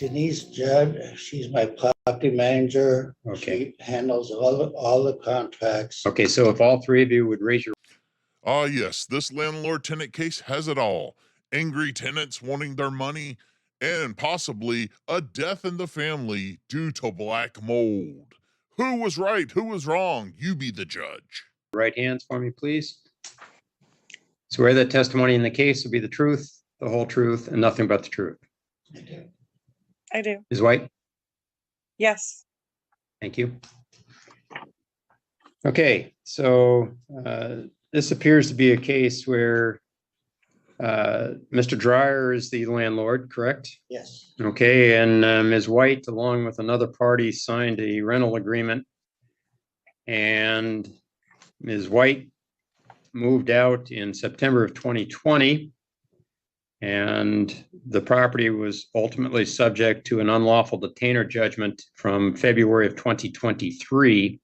Denise Judd, she's my property manager. Okay. She handles all the contracts. Okay, so if all three of you would raise your... Ah, yes, this landlord-tenant case has it all. Angry tenants wanting their money, and possibly a death in the family due to black mold. Who was right? Who was wrong? You be the judge. right hands for me, please. Swear that testimony in the case will be the truth, the whole truth, and nothing but the truth. I do. Ms. White? Yes. Thank you. Okay, so this appears to be a case where Mr. Dreyer is the landlord, correct? Yes. Okay, and Ms. White, along with another party, signed a rental agreement. And Ms. White moved out in September of 2020. And the property was ultimately subject to an unlawful detainer judgment from February of 2023.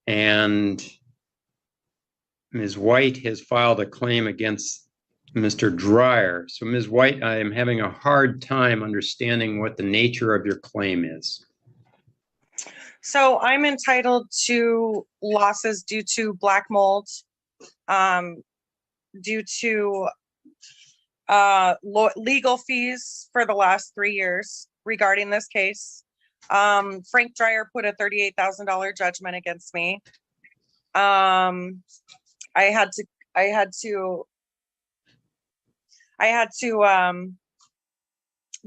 And Ms. White has filed a claim against Mr. Dreyer. So Ms. White, I am having a hard time understanding what the nature of your claim is. So I'm entitled to losses due to black mold, due to legal fees for the last 3 years regarding this case. Frank Dreyer put a $38,000 judgment against me. I had to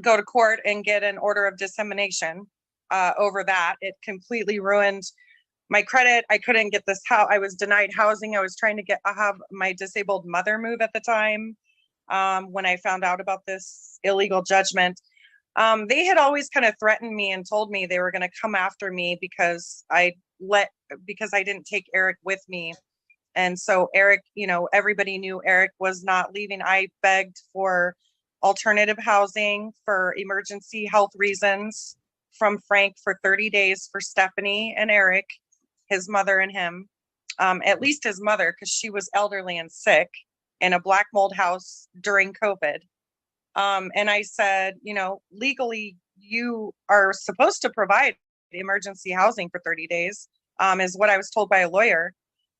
go to court and get an order of dissemination over that. It completely ruined my credit. I couldn't get this house. I was denied housing. I was trying to have my disabled mother move at the time when I found out about this illegal judgment. They had always kind of threatened me and told me they were going to come after me because I didn't take Eric with me. And so Eric, everybody knew Eric was not leaving. I begged for alternative housing for emergency health reasons from Frank for 30 days for Stephanie and Eric, his mother and him, at least his mother, because she was elderly and sick in a black mold house during COVID. And I said, legally, you are supposed to provide emergency housing for 30 days, is what I was told by a lawyer.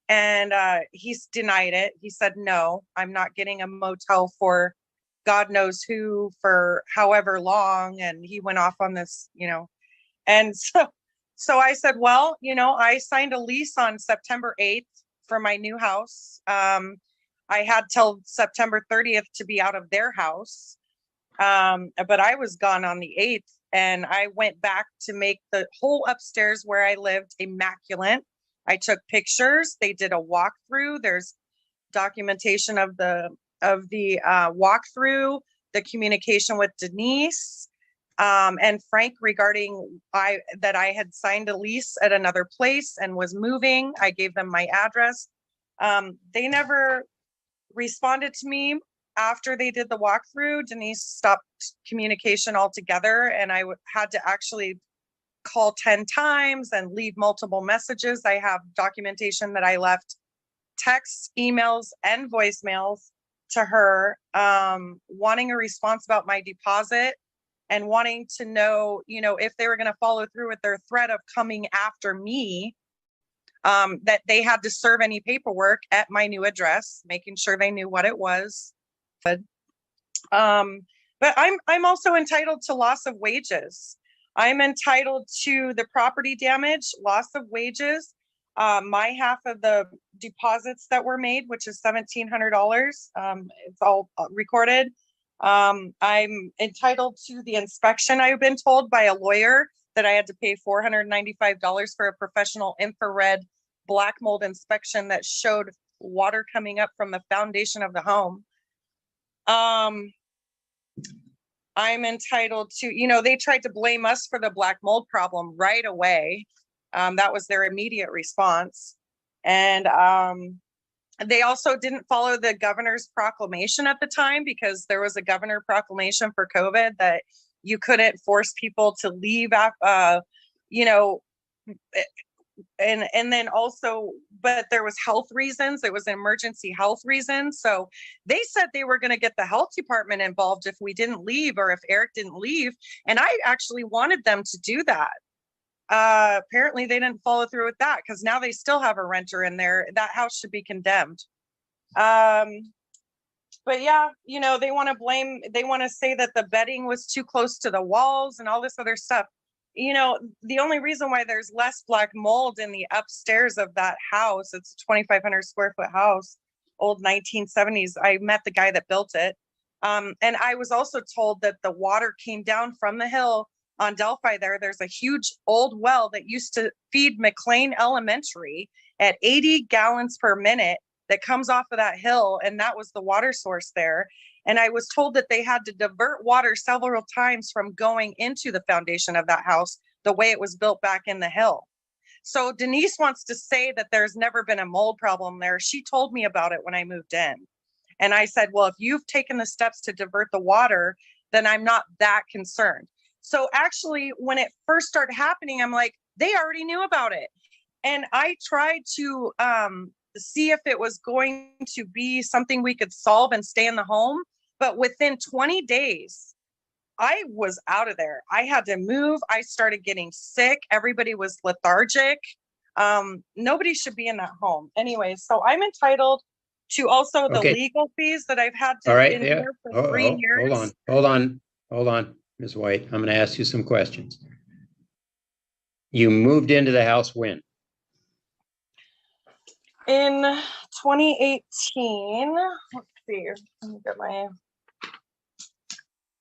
And he's denied it. He said, no, I'm not getting a motel for God knows who for however long. And he went off on this, and so I said, well, I signed a lease on September 8th for my new house. I had till September 30th to be out of their house. But I was gone on the 8th, and I went back to make the whole upstairs where I lived immaculate. I took pictures. They did a walkthrough. There's documentation of the walkthrough, the communication with Denise and Frank regarding that I had signed a lease at another place and was moving. I gave them my address. They never responded to me after they did the walkthrough. Denise stopped communication altogether, and I had to actually call 10 times and leave multiple messages. I have documentation that I left texts, emails, and voicemails to her, wanting a response about my deposit and wanting to know, if they were going to follow through with their threat of coming after me, that they had to serve any paperwork at my new address, making sure they knew what it was. But I'm also entitled to loss of wages. I'm entitled to the property damage, loss of wages, my half of the deposits that were made, which is $1,700. It's all recorded. I'm entitled to the inspection. I've been told by a lawyer that I had to pay $495 for a professional infrared black mold inspection that showed water coming up from the foundation of the home. I'm entitled to, they tried to blame us for the black mold problem right away. That was their immediate response. And they also didn't follow the governor's proclamation at the time, because there was a governor proclamation for COVID that you couldn't force people to leave, and then also, but there was health reasons. It was emergency health reasons. So they said they were going to get the health department involved if we didn't leave or if Eric didn't leave. And I actually wanted them to do that. Apparently they didn't follow through with that because now they still have a renter in there. That house should be condemned. But yeah, you know, they want to say that the bedding was too close to the walls and all this other stuff. You know, the only reason why there's less black mold in the upstairs of that house, it's a 2,500 square foot house, old 1970s. I met the guy that built it. And I was also told that the water came down from the hill on Delphi there. There's a huge old well that used to feed McLean Elementary at 80 gallons per minute that comes off of that hill. And that was the water source there. And I was told that they had to divert water several times from going into the foundation of that house, the way it was built back in the hill. So Denise wants to say that there's never been a mold problem there. She told me about it when I moved in. And I said, well, if you've taken the steps to divert the water, then I'm not that concerned. So actually, when it first started happening, I'm like, they already knew about it. And I tried to see if it was going to be something we could solve and stay in the home. But within 20 days, I was out of there. I had to move. I started getting sick. Everybody was lethargic. Nobody should be in that home. Anyway, so I'm entitled to also the Okay. legal fees that I've had to All right, endure for 3 years. Hold on, Ms. White. I'm going to ask you some questions. You moved into the house when? In 2018, let's see, let me get my,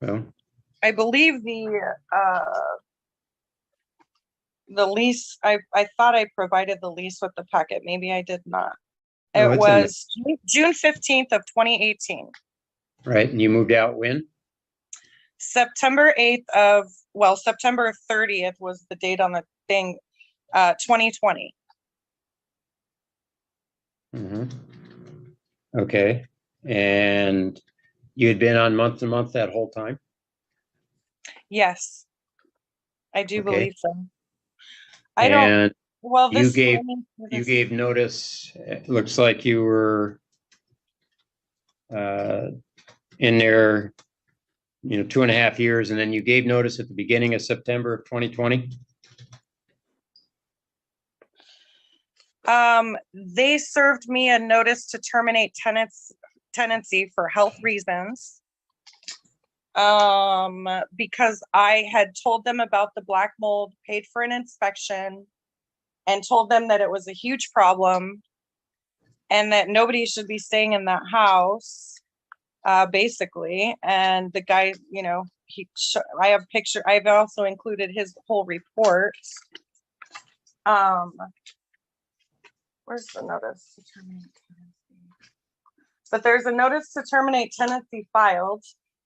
Well, I believe the lease, I thought I provided the lease with the packet. Maybe I did not. No, It it's in there. was June 15th of 2018. right, and you moved out when? September 30th was the date on the thing, 2020. Okay, and you had been on month to month that whole time? Yes, I do Okay. believe so. I don't, And well, you this. gave- let me- you gave notice, it looks like you were in there, 2.5 years, and then you gave notice at the beginning of September of 2020? They served me a notice to terminate tenancy for health reasons. Because I had told them about the black mold, paid for an inspection, and told them that it was a huge problem and that nobody should be staying in that house, basically. And the guy, I have picture. I've also included his whole report. Where's the notice to terminate tenancy? But there's a notice to terminate tenancy filed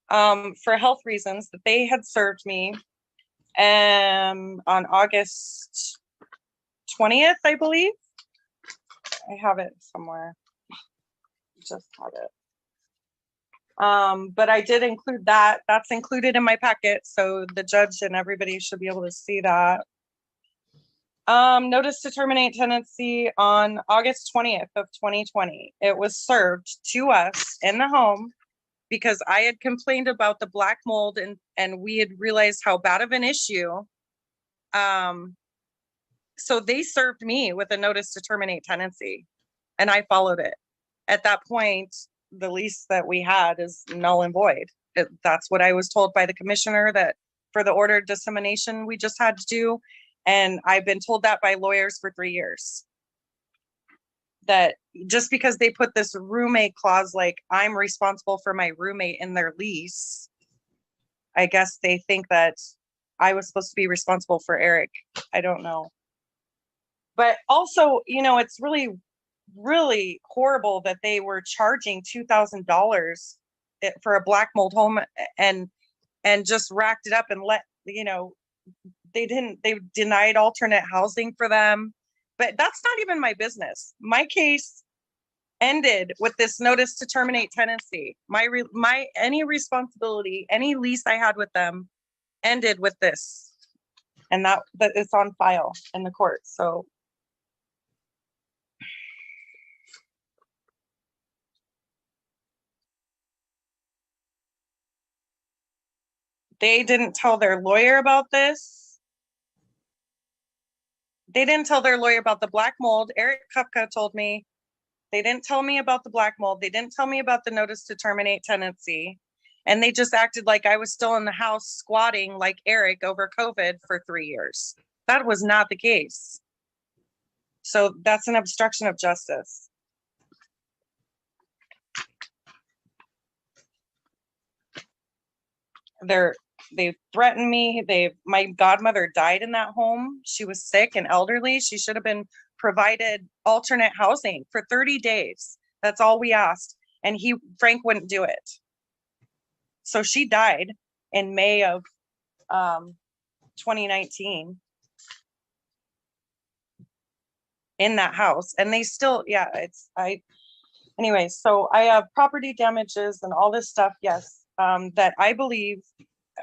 for health reasons that they had served me on August 20th, I believe. I have it somewhere. Just had it. But I did include that. That's included in my packet, so the judge and everybody should be able to see that. Notice to terminate tenancy on August 20th of 2020. It was served to us in the home because I had complained about the black mold and we had realized how bad of an issue. So they served me with a notice to terminate tenancy and I followed it. At that point, the lease that we had is null and void. That's what I was told by the commissioner, that for the order of dissemination we just had to do. And I've been told that by lawyers for 3 years. That just because they put this roommate clause, like I'm responsible for my roommate in their lease, I guess they think that I was supposed to be responsible for Eric. I don't know. But also, it's really, really horrible that they were charging $2,000 for a black mold home and just racked it up and they denied alternate housing for them. But that's not even my business. My case ended with this notice to terminate tenancy. My any responsibility, any lease I had with them ended with this. And that is on file in the court. So They didn't tell their lawyer about this. They didn't tell their lawyer about the black mold. Eric Kupka told me. They didn't tell me about the black mold. They didn't tell me about the notice to terminate tenancy. And they just acted like I was still in the house squatting like Eric over COVID for 3 years. That was not the case. So that's an obstruction of justice. They threatened me. My godmother died in that home. She was sick and elderly. She should have been provided alternate housing for 30 days. That's all we asked. And Frank wouldn't do it. So she died in May of 2019 in that house. And they still, anyway, so I have property damages and all this stuff. Yes. That I believe,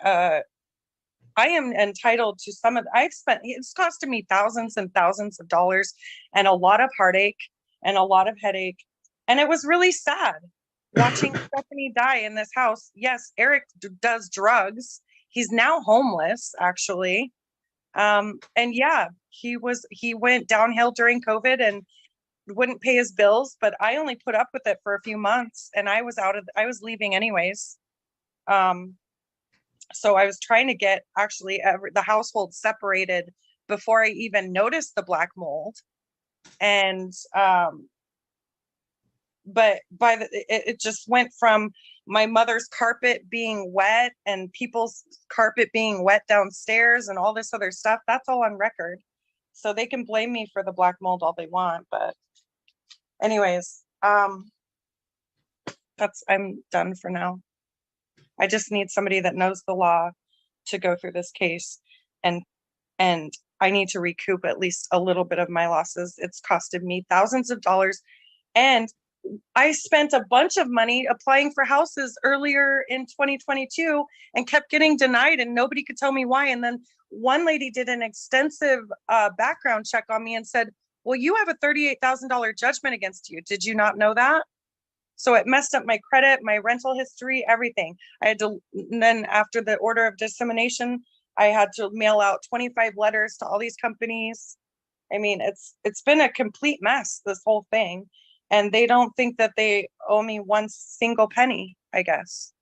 I am entitled to some of, it's costed me thousands and thousands of dollars and a lot of heartache and a lot of headache. And it was really sad watching Stephanie die in this house. Yes, Eric does drugs. He's now homeless, actually. And yeah, he went downhill during COVID and wouldn't pay his bills, but I only put up with it for a few months and I was leaving anyways. So I was trying to get actually the household separated before I even noticed the black mold. And, but it just went from my mother's carpet being wet and people's carpet being wet downstairs and all this other stuff. That's all on record. So they can blame me for the black mold all they want. But anyways, I'm done for now. I just need somebody that knows the law to go through this case, and I need to recoup at least a little bit of my losses. It's costed me thousands of dollars, and I spent a bunch of money applying for houses earlier in 2022 and kept getting denied, and nobody could tell me why. And then one lady did an extensive background check on me and said, well, you have a $38,000 judgment against you. Did you not know that? So it messed up my credit, my rental history, everything. And then after the order of dissemination, I had to mail out 25 letters to all these companies. I mean, it's been a complete mess, this whole thing. And they don't think that they owe me one single penny, I guess.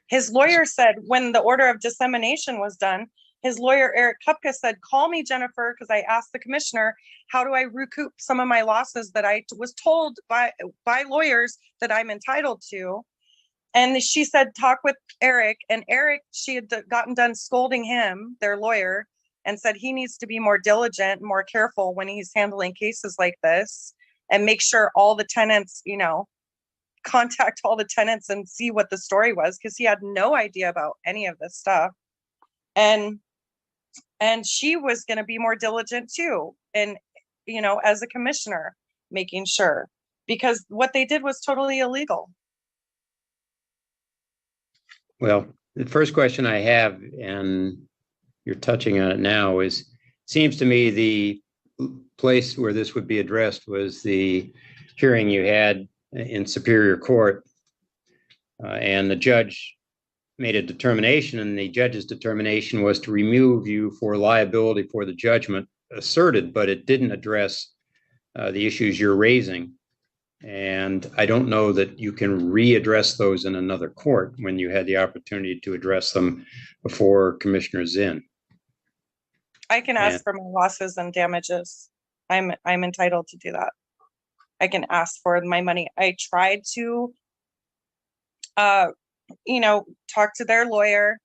His lawyer said when the order of dissemination was done, his lawyer, Eric Kupka, said, call me, Jennifer, because I asked the commissioner, how do I recoup some of my losses that I was told by lawyers that I'm entitled to? And she said, talk with Eric. And Eric, she had gotten done scolding him, their lawyer, and said he needs to be more diligent, more careful when he's handling cases like this, and make sure all the tenants, contact all the tenants and see what the story was, because he had no idea about any of this stuff. And she was going to be more diligent too. And, as a commissioner, making sure, because what they did was totally illegal. Well, the first question I have, and you're touching on it now, is, seems to me the place where this would be addressed was the hearing you had in Superior Court. And the judge made a determination, and the judge's determination was to remove you for liability for the judgment asserted, but it didn't address the issues you're raising. And I don't know that you can readdress those in another court when you had the opportunity to address them before Commissioner Zinn. I can ask for my losses and damages. I'm entitled to do that. I can ask for my money. I tried to talk to their lawyer,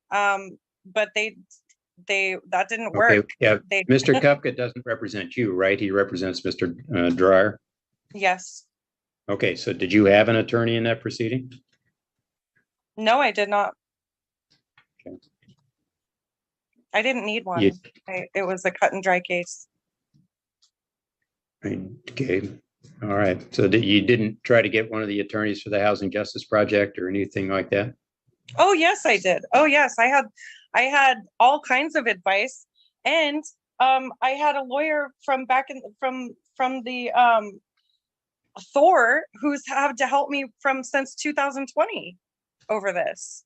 but that didn't work. Okay, yeah, Mr. Kupka doesn't represent you, right? He represents Mr. Dreyer. Yes. Okay, so did you have an attorney in that proceeding? No, I did not. Okay. I didn't need one. It was a cut and dry case. Okay. All right. So you didn't try to get one of the attorneys for the Housing Justice Project or anything like that? Oh, yes, I did. Oh, yes. I had all kinds of advice. And I had a lawyer from the Thor who's had to help me since 2020 over this.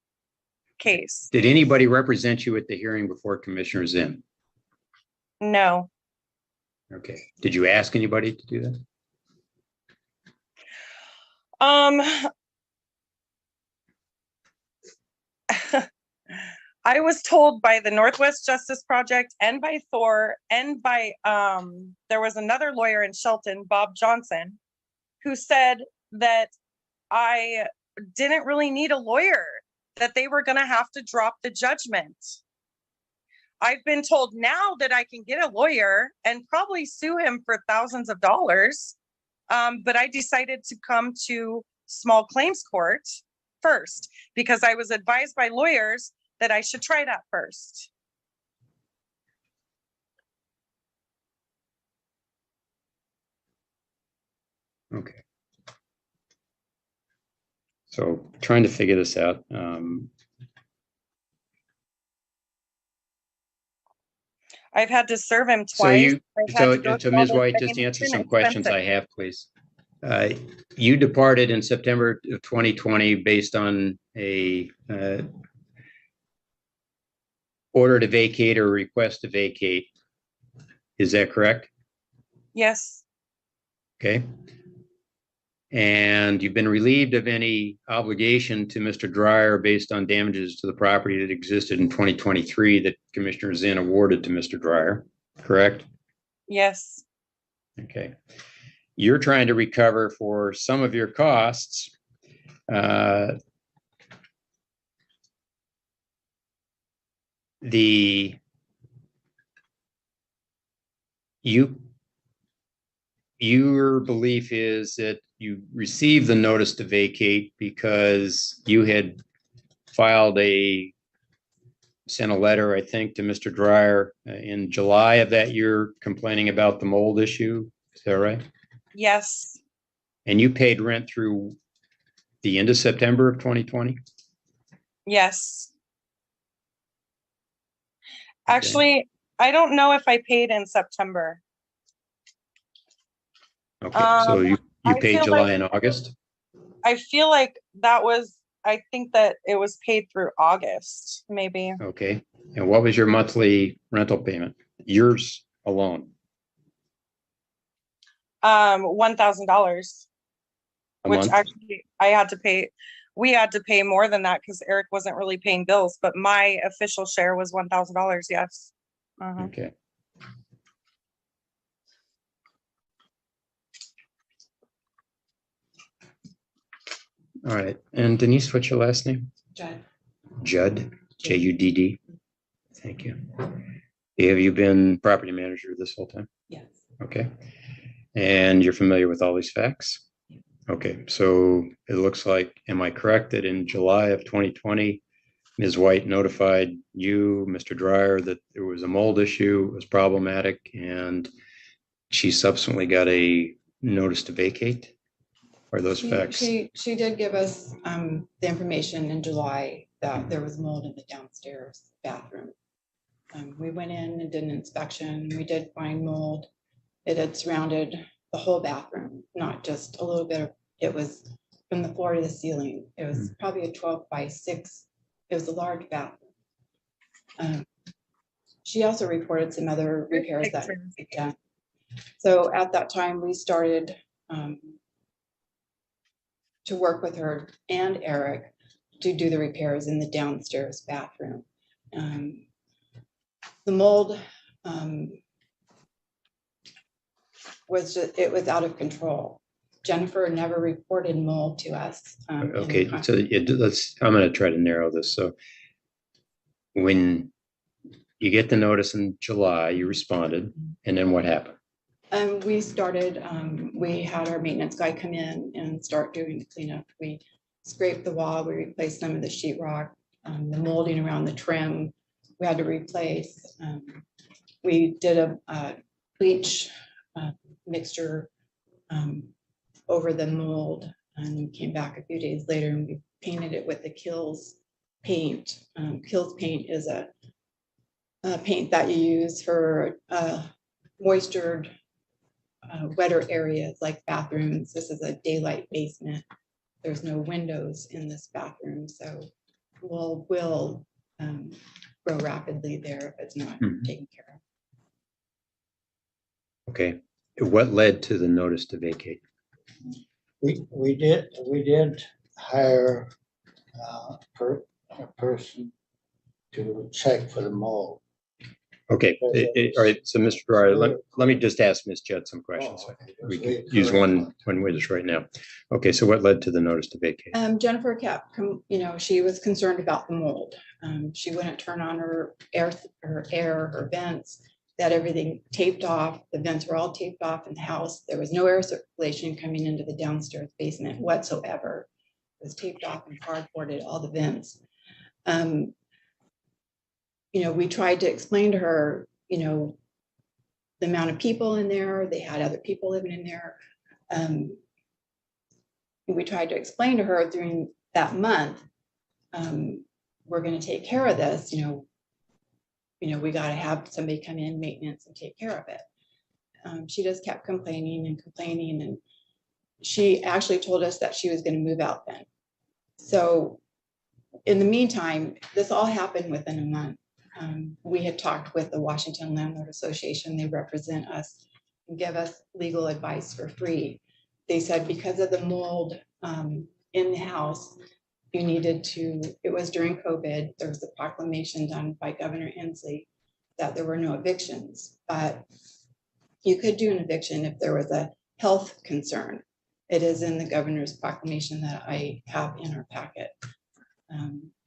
case. Did anybody represent you at the hearing before Commissioner Zinn? No. Okay. Did you ask anybody to do that? I was told by the Northwest Justice Project and by Thor and by there was another lawyer in Shelton, Bob Johnson, who said that I didn't really need a lawyer, that they were going to have to drop the judgment. I've been told now that I can get a lawyer and probably sue him for thousands of dollars. But I decided to come to small claims court first because I was advised by lawyers that I should try that first. Okay. So trying to figure this out. I've had to serve him So twice. you, I've had to go so through all Ms. this White, just training. answer It's some been questions I expensive. have, please. You departed in September of 2020 based on a order to vacate or request to vacate. Is that correct? Yes, Okay. And you've been relieved of any obligation to Mr. Dryer based on damages to the property that existed in 2023 that Commissioner Zinn awarded to Mr. Dryer, correct? yes, Okay. You're trying to recover for some of your costs. Your belief is that you received the notice to vacate because you had sent a letter, I think, to Mr. Dryer in July of that year complaining about the mold issue. Is that right? yes, And you paid rent through the end of September of 2020? yes. Actually, I don't know if I paid in September. Okay, so you I paid feel July like- and August? I feel like I think that it was paid through August, maybe. Okay, and what was your monthly rental payment? Yours alone? $1,000, A which month? actually we had to pay more than that because Eric wasn't really paying bills, but my official share was $1,000, yes. Mhm. Okay. All right, and Denise, what's your last name? Judd. Judd, Judd. Thank you. Have you been property manager this whole time? Yes. Okay. And you're familiar with all these facts? Okay, so it looks like, am I correct that in July of 2020, Ms. White notified you, Mr. Dryer, that there was a mold issue, it was problematic, and she subsequently got a notice to vacate? Are those facts? She did give us the information in July that there was mold in the downstairs bathroom. We went in and did an inspection. We did find mold. It had surrounded the whole bathroom, not just a little bit of, it was from the floor to the ceiling. It was probably a 12x6. It was a large bathroom. She also reported some other repairs that had been done. So at that time, we started to work with her and Eric to do the repairs in the downstairs bathroom. The mold was out of control. Jennifer never reported mold to us. Okay, so I'm going to try to narrow this. So when you get the notice in July, you responded, and then what happened? We started, we had our maintenance guy come in and start doing the cleanup. We scraped the wall, we replaced some of the sheetrock, the molding around the trim, we had to replace. We did a bleach mixture over the mold, and we came back a few days later and we painted it with the Kills paint. Kills paint is a paint that you use for moistured wetter areas like bathrooms. This is a daylight basement. There's no windows in this bathroom, so will grow rapidly there if it's not Mhm. taken care of. Okay. What led to the notice to vacate? We did hire a person to check for the mold. Okay, all right, so Mr. Dwyer, let me just ask Ms. Judd some questions. Oh, okay. We can use one with us right now. Okay, so what led to the notice to vacate? Jennifer kept, she was concerned about the mold. She wouldn't turn on her her vents, that everything taped off. The vents were all taped off in the house. There was no air circulation coming into the downstairs basement whatsoever. It was taped off and cardboarded, all the vents. We tried to explain to her, the amount of people in there. They had other people living in there. We tried to explain to her during that month, we're going to take care of this, we got to have somebody come in, maintenance, and take care of it. She just kept complaining and complaining, and she actually told us that she was going to move out then. So in the meantime, this all happened within a month. We had talked with the Washington Landlord Association. They represent us and give us legal advice for free. They said because of the mold in the house, you needed to, it was during COVID, there was a proclamation done by Governor Inslee that there were no evictions, but you could do an eviction if there was a health concern. It is in the governor's proclamation that I have in our packet.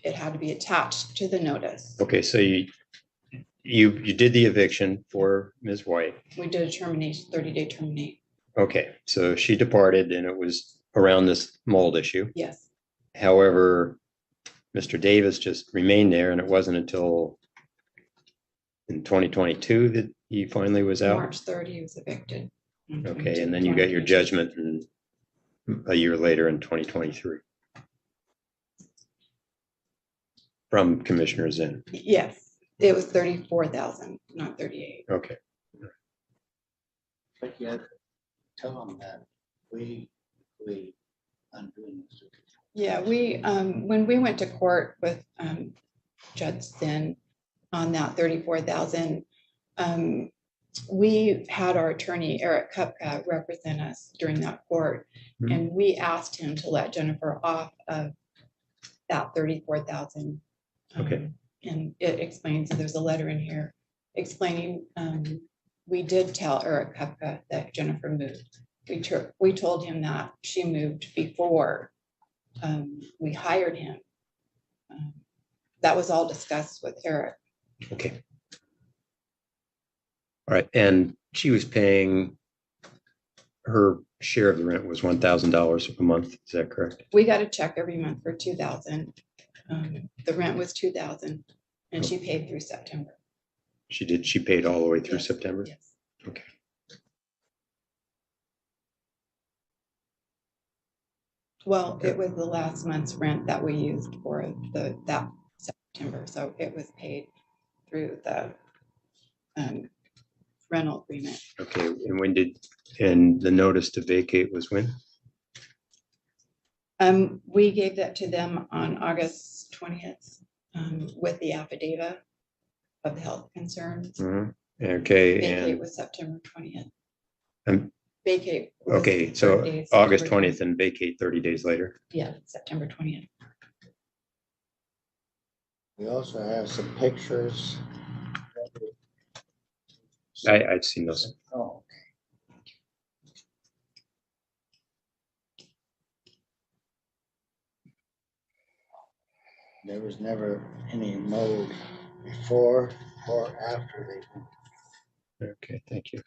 It had to be attached to the notice. Okay, so you did the eviction for Ms. White. We did a termination, 30-day terminate. Okay, so she departed and it was around this mold issue. Yes, However, Mr. Davis just remained there, and it wasn't until in 2022 that he finally was out. March 30, he was evicted. Okay, and then you got your judgment a year later in 2023 from Commissioner Zinn. Yes, it was 34,000, not 38. Okay, But you had to tell them that we undoing this. Yeah, when we went to court with Judge Zinn on that 34,000, we had our attorney, Eric Kupka, represent us during that court. Mhm. And we asked him to let Jennifer off of that 34,000. Okay. And it explains, there's a letter in here explaining, we did tell Eric Kupka that Jennifer moved. We told him that she moved before we hired him. That was all discussed with Eric. okay. All right, and she was paying, her share of the rent was $1,000 a month, is that correct? We got a check every month for 2,000. The rent was 2,000, and she paid through September. She paid all the way through Yes. September? Yes. Okay. Well, it was the last month's rent that we used for that September, so it was paid through the rental agreement. Okay, and the notice to vacate was when? We gave that to them on August 20th with the affidavit of the health concerns. Mhm. Okay, Vacate and, was September 20th. Um, Vacate. was okay, so 30 days, August September 20th and vacate 30 days later. Yeah, September 20th. We also have some pictures. I've seen those. Oh, there was never any mold before or after they moved. Okay, thank you.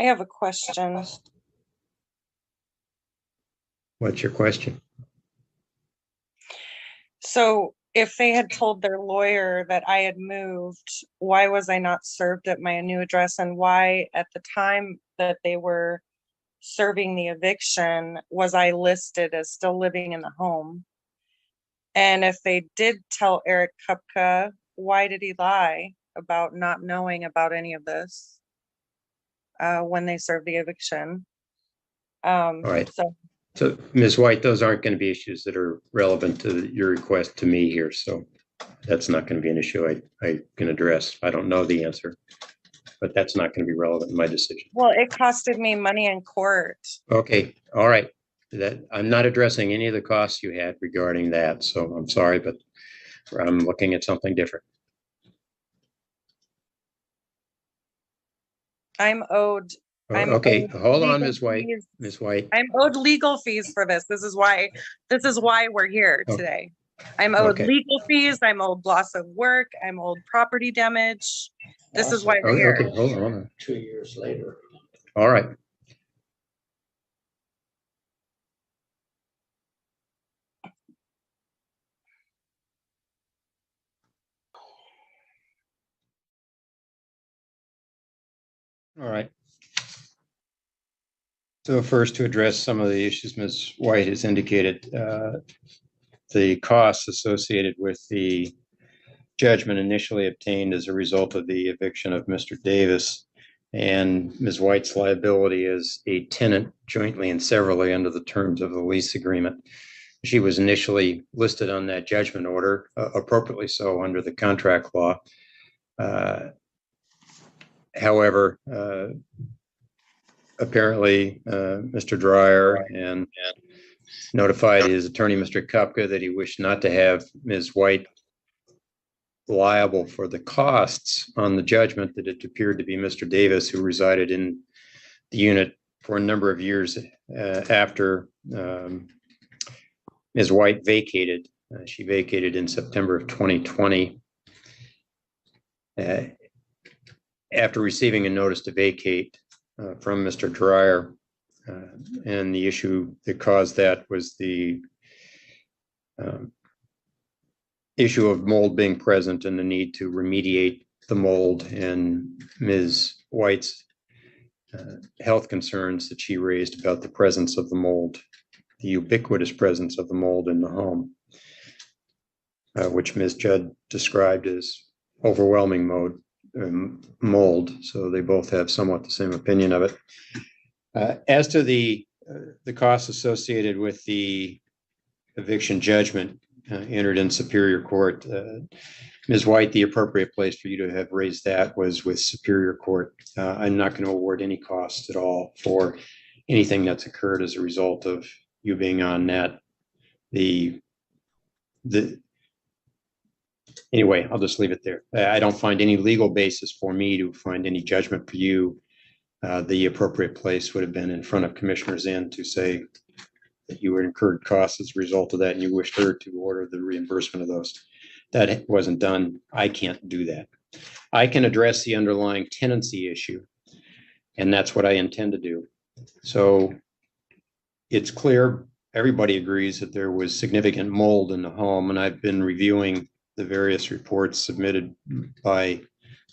I have a question. What's your question? So if they had told their lawyer that I had moved, why was I not served at my new address? And why at the time that they were serving the eviction, was I listed as still living in the home? And if they did tell Eric Kupka, why did he lie about not knowing about any of this when they served the eviction? All right. So So Ms. White, those aren't going to be issues that are relevant to your request to me here. So that's not going to be an issue I can address. I don't know the answer, but that's not going to be relevant in my decision. well, it costed me money in court. Okay. All right. That I'm not addressing any of the costs you had regarding that. So I'm sorry, but I'm looking at something different. I'm owed. I'm Okay, owed hold on, legal Ms. White. fees. Ms. White. I'm owed legal fees for this. This is why we're here Oh, today. I'm owed okay. legal fees. I'm owed loss of work. I'm owed property damage. This is why we're Okay, here. okay, hold on. 2 years later. All right. All right. So first, to address some of the issues Ms. White has indicated, the costs associated with the judgment initially obtained as a result of the eviction of Mr. Davis and Ms. White's liability as a tenant jointly and severally under the terms of the lease agreement. She was initially listed on that judgment order, appropriately so under the contract law. However, apparently, Mr. Dreyer and notified his attorney, Mr. Kupka, that he wished not to have Ms. White liable for the costs on the judgment, that it appeared to be Mr. Davis who resided in the unit for a number of years after Ms. White vacated. She vacated in September of 2020. After receiving a notice to vacate from Mr. Dreyer, and the issue that caused that was the issue of mold being present and the need to remediate the mold, and Ms. White's health concerns that she raised about the presence of the mold, the ubiquitous presence of the mold in the home, which Ms. Judd described as overwhelming mold. So they both have somewhat the same opinion of it. As to the costs associated with the eviction judgment entered in Superior Court, Ms. White, the appropriate place for you to have raised that was with Superior Court. I'm not going to award any costs at all for anything that's occurred as a result of you being on that. Anyway, I'll just leave it there. I don't find any legal basis for me to find any judgment for you. The appropriate place would have been in front of Commissioner's Inn to say that you incurred costs as a result of that and you wished her to order the reimbursement of those. That wasn't done. I can't do that. I can address the underlying tenancy issue, and that's what I intend to do. So it's clear, everybody agrees that there was significant mold in the home, and I've been reviewing the various reports submitted by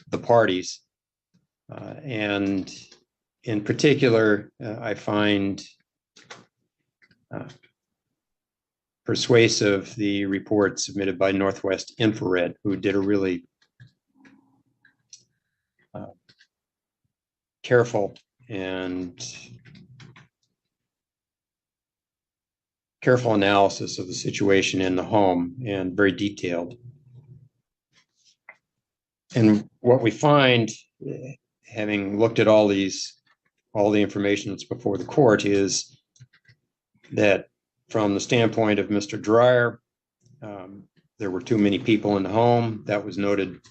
the parties. And in particular, I find persuasive the report submitted by Northwest Infrared, who did a really careful analysis of the situation in the home, and very detailed. And what we find, having looked at all the information that's before the court, is that from the standpoint of Mr. Dreyer, there were too many people in the home. That was noted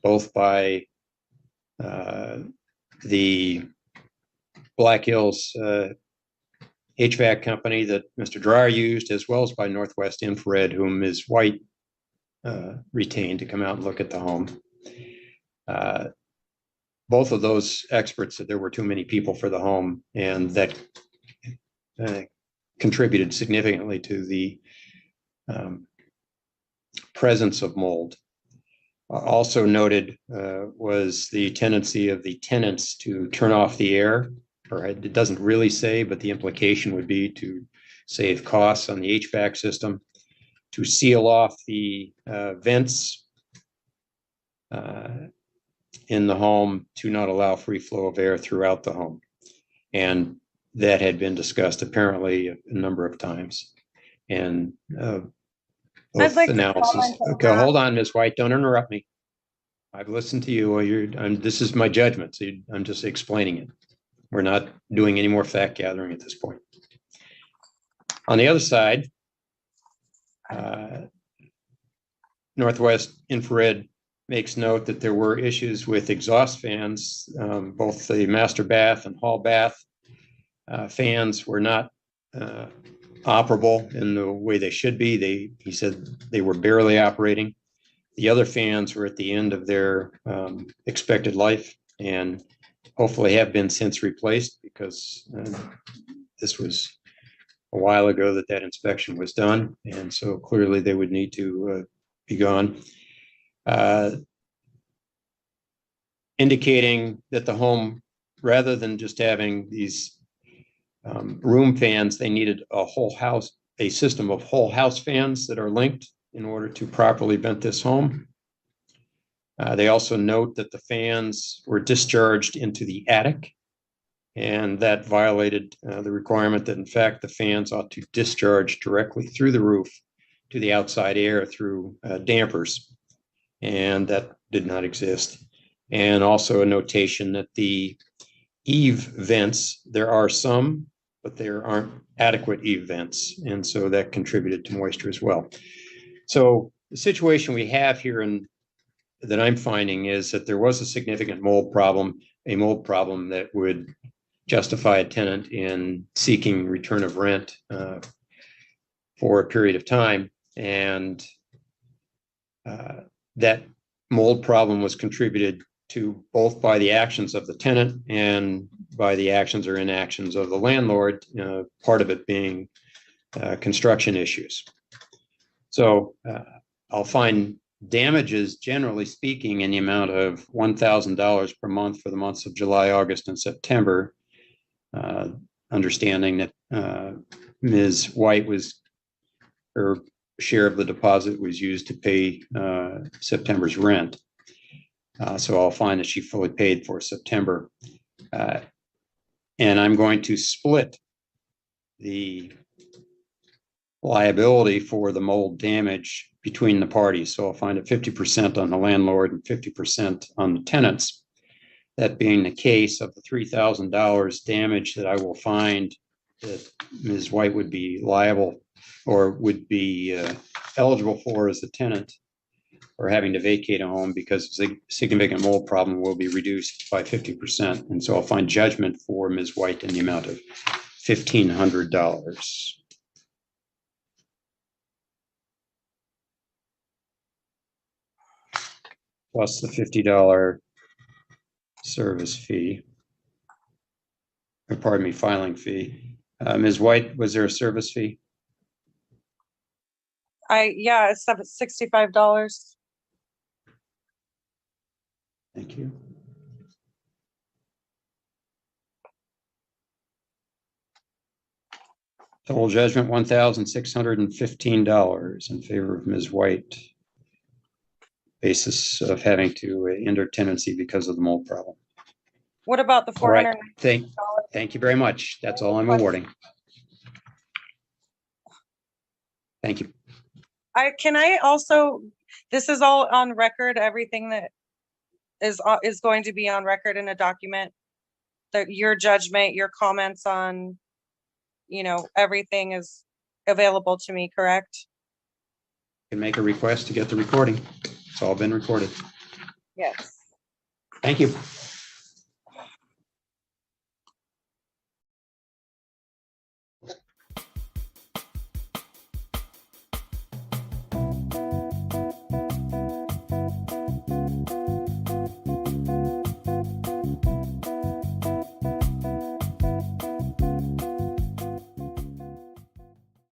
both by the Black Hills HVAC company that Mr. Dreyer used, as well as by Northwest Infrared, whom Ms. White retained to come out and look at the home. Both of those experts said there were too many people for the home, and that contributed significantly to the presence of mold. Also noted was the tendency of the tenants to turn off the air, or it doesn't really say, but the implication would be to save costs on the HVAC system, to seal off the vents in the home, to not allow free flow of air throughout the home. And that had been discussed apparently a number of times. And I'd both like to analysis. comment on Okay, that. hold on, Ms. White, don't interrupt me. I've listened to you. This is my judgment, so I'm just explaining it. We're not doing any more fact gathering at this point. On the other side, Northwest Infrared makes note that there were issues with exhaust fans. Both the master bath and hall bath fans were not operable in the way they should be. He said they were barely operating. The other fans were at the end of their expected life and hopefully have been since replaced, because this was a while ago that inspection was done. And so clearly they would need to be gone. Indicating that the home, rather than just having these room fans, they needed a system of whole house fans that are linked in order to properly vent this home. They also note that the fans were discharged into the attic, and that violated the requirement that in fact the fans ought to discharge directly through the roof to the outside air through dampers, and that did not exist. And also a notation that the eave vents, there are some, but there aren't adequate eave vents, and so that contributed to moisture as well. So the situation we have here that I'm finding is that there was a significant mold problem that would justify a tenant in seeking return of rent for a period of time. And that mold problem was contributed to both by the actions of the tenant and by the actions or inactions of the landlord, part of it being construction issues. So I'll find damages, generally speaking, in the amount of $1,000 per month for the months of July, August, and September, understanding that Ms. White her share of the deposit was used to pay September's rent. So I'll find that she fully paid for September. And I'm going to split the liability for the mold damage between the parties. So I'll find it 50% on the landlord and 50% on the tenants. That being the case, of the $3,000 damage that I will find that Ms. White would be liable or would be eligible for as a tenant, or having to vacate a home because the significant mold problem, will be reduced by 50%. And so I'll find judgment for Ms. White in the amount of $1,500. Plus the $50 service fee. Or pardon me, filing fee. Ms. White, was there a service fee? Yeah, it's $65. Thank you. Total judgment, $1,615 in favor of Ms. White. Basis of having to enter tenancy because of the mold problem. What about the All right. $400? Thank you very much. That's all I'm awarding. Thank you. Can I also, this is all on record, everything that is going to be on record in a document, that your judgment, your comments on, everything is available to me, correct? You can make a request to get the recording. It's all been recorded. Yes. Thank you.